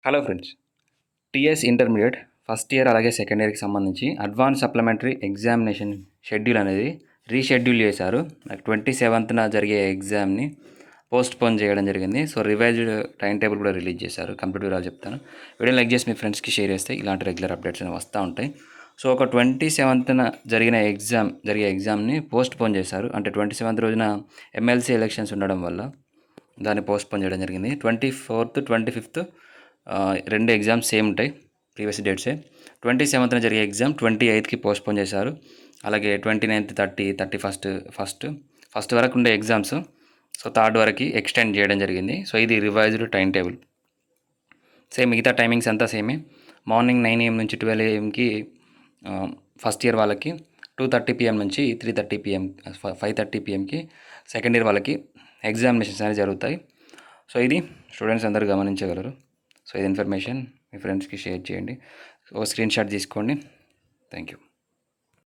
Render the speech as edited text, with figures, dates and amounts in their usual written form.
Hello friends, TS intermediate first year అలాగే second ఇయర్కి సంబంధించి అడ్వాన్స్ సప్లిమెంటరీ ఎగ్జామినేషన్ షెడ్యూల్ అనేది రీషెడ్యూల్ చేశారు. 27న జరిగే ఎగ్జామ్ని పోస్ట్ పోన్ చేయడం జరిగింది. సో రివైజ్డ్ టైం టేబుల్ కూడా రిలీజ్ చేశారు. కంప్లీట్ వివరాలు చెప్తాను. వీడియో లైక్ చేసి మీ ఫ్రెండ్స్కి షేర్ చేస్తే ఇలాంటి రెగ్యులర్ అప్డేట్స్ అనేవి వస్తూ ఉంటాయి. సో ఒక 27న జరిగే ఎగ్జామ్ని పోస్ట్ పోన్ చేశారు. అంటే 27th రోజున ఎమ్మెల్సీ ఎలక్షన్స్ ఉండడం వల్ల దాన్ని పోస్ట్ పోన్ చేయడం జరిగింది. 24th 25th రెండు ఎగ్జామ్స్ సేమ్ ఉంటాయి, ప్రీవియస్ డేట్సే. 27న జరిగే ఎగ్జామ్ 28కి పోస్ట్ పోన్ చేశారు. అలాగే 29th 30 31st ఫస్ట్ వరకు ఉండే ఎగ్జామ్స్ సో థర్డ్ వరకు ఎక్స్టెండ్ చేయడం జరిగింది. సో ఇది రివైజ్డ్ టైం టేబుల్. సేమ్ మిగతా టైమింగ్స్ అంతా సేమే. మార్నింగ్ 9 AM నుంచి 12 AMకి ఫస్ట్ ఇయర్ వాళ్ళకి, 2:30 PM నుంచి 3:30 PM 5:30 PMకి సెకండ్ ఇయర్ వాళ్ళకి ఎగ్జామినేషన్స్ అనేవి జరుగుతాయి. సో ఇది స్టూడెంట్స్ అందరూ గమనించగలరు. సో ఇది ఇన్ఫర్మేషన్ మీ ఫ్రెండ్స్కి షేర్ చేయండి. ఓ స్క్రీన్ షాట్ తీసుకోండి. Thank you.